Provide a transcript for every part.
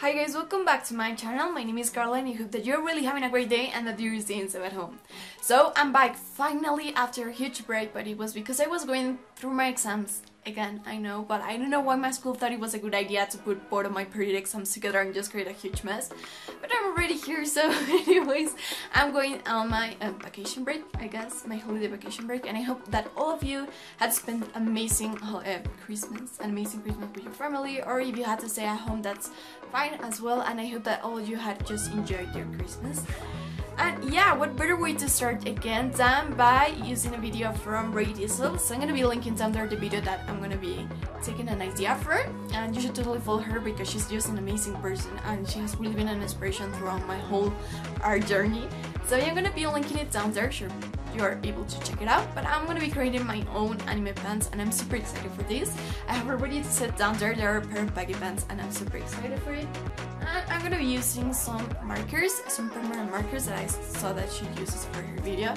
Hi guys, welcome back to my channel. My name is Carla and I hope that you're really having a great day and that you're staying safe at home. So I'm back finally after a huge break, but it was because I was going through my exams again, I know, but I don't know why my school thought it was a good idea to put both of my period exams together and just create a huge mess. But I'm already here, so anyways, I'm going on my vacation break, I guess, my holiday vacation break, and I hope that all of you had spent amazing Christmas with your family, or if you had to stay at home, that's fine as well, and I hope that all of you had just enjoyed your Christmas. And yeah, what better way to start again than by using a video from SuperRaeDizzle. So I'm gonna be linking down there the video that I'm gonna be taking an idea for, and you should totally follow her because she's just an amazing person and she has really been an inspiration throughout my whole art journey. So yeah, I'm gonna be linking it down there, sure you're able to check it out, but I'm gonna be creating my own anime pants and I'm super excited for this. I have already set down there a pair of baggy pants and I'm super excited for it. And I'm gonna be using some markers, some permanent markers that I saw that she uses for her video.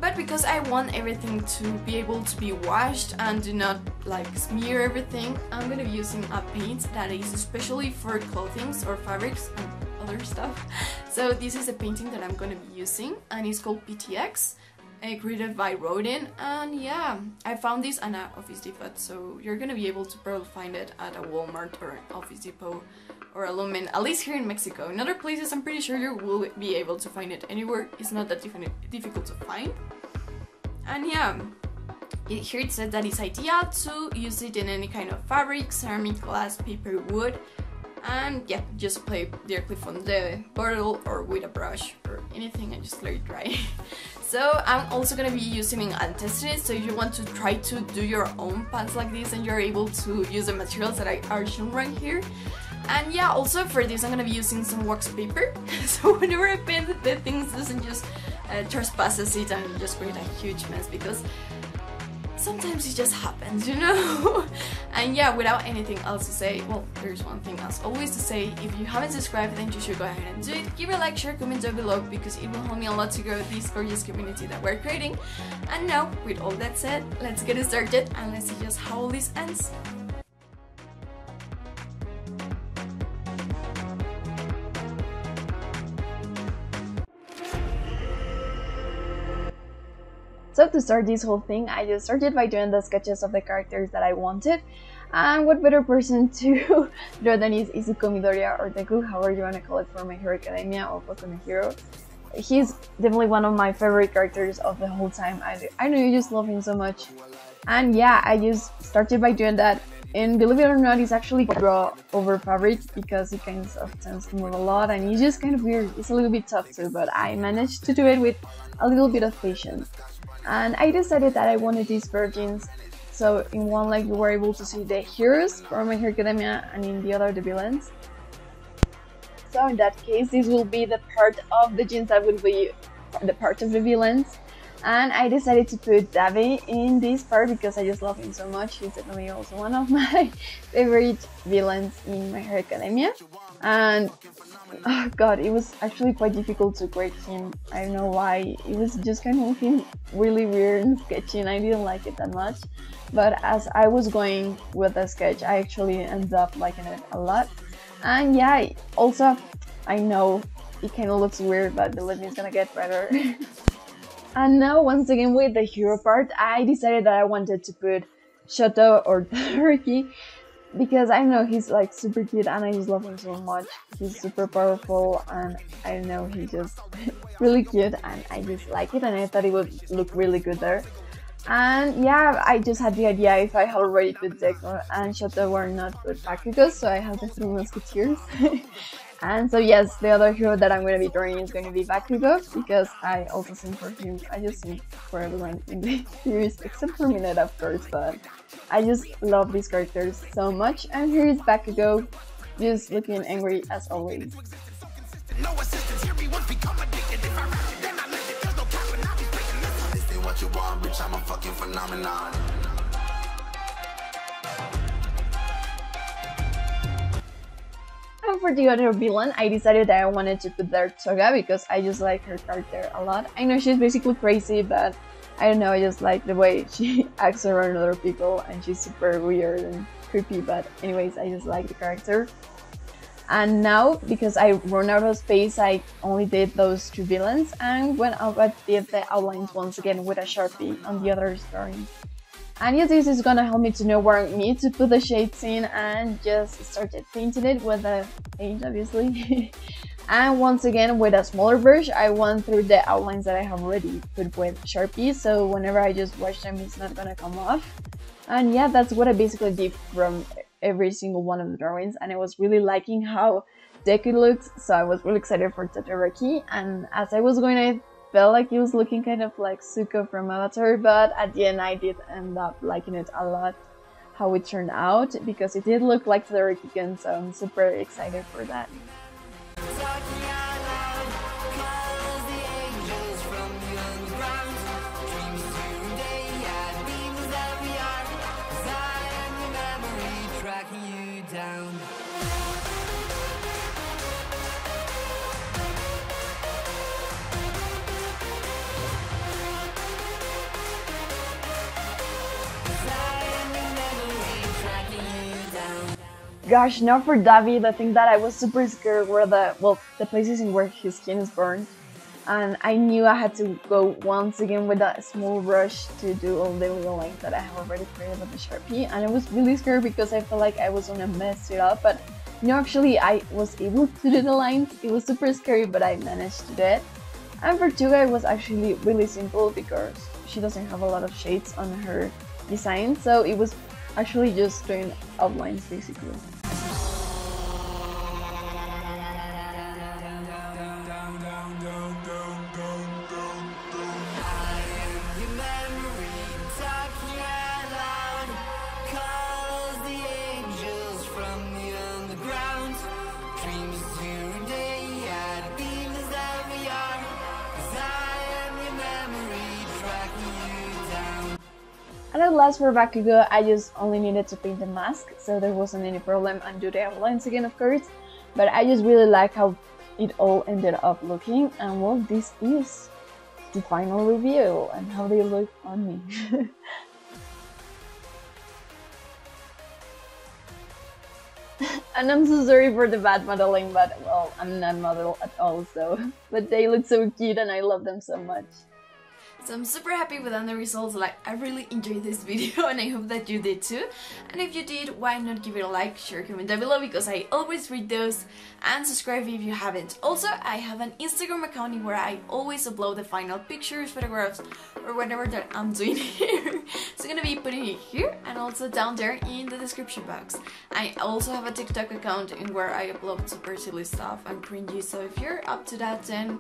But because I want everything to be able to be washed and do not like smear everything, I'm gonna be using a paint that is especially for clothing or fabrics and other stuff. So this is a painting that I'm gonna be using and it's called PTX. Created by Rodin, and yeah, I found this at an Office Depot, so you're gonna be able to probably find it at a Walmart or an Office Depot or a Lumen, at least here in Mexico. In other places, I'm pretty sure you will be able to find it anywhere. It's not that difficult to find. And yeah, here it said that it's ideal to use it in any kind of fabric, ceramic, glass, paper, wood, and yeah, just apply directly from the bottle or with a brush or anything and just let it dry. So I'm also gonna be using it and testing it, so if you want to try to do your own pants like this and you're able to use the materials that are shown right here. And yeah, also for this I'm gonna be using some wax paper, so whenever I paint the things doesn't just trespasses it and just create a huge mess, because sometimes it just happens, you know? And yeah, without anything else to say, well, there's one thing as always to say: if you haven't subscribed, then you should go ahead and do it. Give it a like, share, comment down below, because it will help me a lot to grow this gorgeous community that we're creating. And now, with all that said, let's get started and let's see just how all this ends. So to start this whole thing, I just started by doing the sketches of the characters that I wanted. And what better person to draw than is Izuku Midoriya, or Deku, however you want to call it, for My Hero Academia or Boku No Hero. He's definitely one of my favorite characters of the whole time. I know you just love him so much. And yeah, I just started by doing that. And believe it or not, it's actually draw over fabric because he kind of tends to move a lot and he's just kind of weird. It's a little bit tough too, but I managed to do it with a little bit of patience. And I decided that I wanted these virgins, so in one leg you were able to see the heroes from My Hero Academia and in the other the villains. So in that case, this will be the part of the jeans that will be the part of the villains. And I decided to put Davi in this part because I just love him so much. He's definitely also one of my favorite villains in My Hero Academia. And oh god, it was actually quite difficult to grade him. I don't know why. It was just kind of looking really weird and sketchy and I didn't like it that much. But as I was going with the sketch, I actually ended up liking it a lot. And yeah, also, I know it kind of looks weird, but believe me, it's gonna get better. And now, once again, with the hero part, I decided that I wanted to put Shoto or Todoroki, because I know he's like super cute and I just love him so much. He's super powerful and I know he's just really cute and I just like it and I thought it would look really good there. And yeah, I just had the idea if I had already put Deku and Shoto were not put Bakugo, so I have the 3 musketeers. And so yes, the other hero that I'm going to be drawing is going to be Bakugo, because I also sing for him. I just sing for everyone in the series, except for Minette of course, but I just love these characters so much. And here is Bakugo, just looking angry as always. No assistance, here we once become addicted. If I rap it, then I live it. There's no cap and I'll be breaking this. This ain't what you want, bitch, I'm a fucking phenomenon. And for the other villain, I decided that I wanted to put there Toga because I just like her character a lot. I know she's basically crazy, but I don't know, I just like the way she acts around other people and she's super weird and creepy, but anyways, I just like the character. And now, because I run out of space, I only did those 2 villains and went up and did the outlines once again with a Sharpie on the other drawings. And yeah, this is gonna help me to know where I need to put the shades in and just started painting it with a paint, obviously. And once again, with a smaller brush, I went through the outlines that I have already put with Sharpie, so whenever I just wash them, it's not gonna come off. And yeah, that's what I basically did from every single one of the drawings, and I was really liking how Deku looked, so I was really excited for Todoroki. And as I was going, I felt like he was looking kind of like Zuko from Avatar, but at the end I did end up liking it a lot, how it turned out, because it did look like Todoroki again, so I'm super excited for that. Gosh, now for Davi, the thing that I was super scared were the places in where his skin is burned. And I knew I had to go once again with that small brush to do all the little lines that I have already created with the Sharpie. And I was really scared because I felt like I was gonna mess it up. But no, actually I was able to do the lines. It was super scary, but I managed to do it. And for Tuga, it was actually really simple because she doesn't have a lot of shades on her design. So it was actually just doing outlines basically. And at last for Bakugo, I just only needed to paint the mask, so there wasn't any problem, and do the outlines again of course, but I just really like how it all ended up looking, and well, this is the final review and how they look on me. And I'm so sorry for the bad modeling, but well, I'm not model at all, so but they look so cute and I love them so much. So I'm super happy with the results. Like, I really enjoyed this video and I hope that you did too. And if you did, why not give it a like, share, comment down below, because I always read those, and subscribe if you haven't. Also, I have an Instagram account where I always upload the final pictures, photographs, or whatever that I'm doing here. So I'm gonna be putting it here and also down there in the description box. I also have a TikTok account in where I upload super silly stuff and cringy, so if you're up to that, then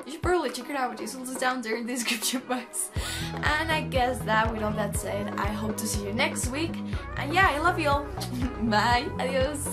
you should probably check it out. It's also down there in the description box. And I guess that with all that said, I hope to see you next week. And yeah, I love you all. Bye. Adios.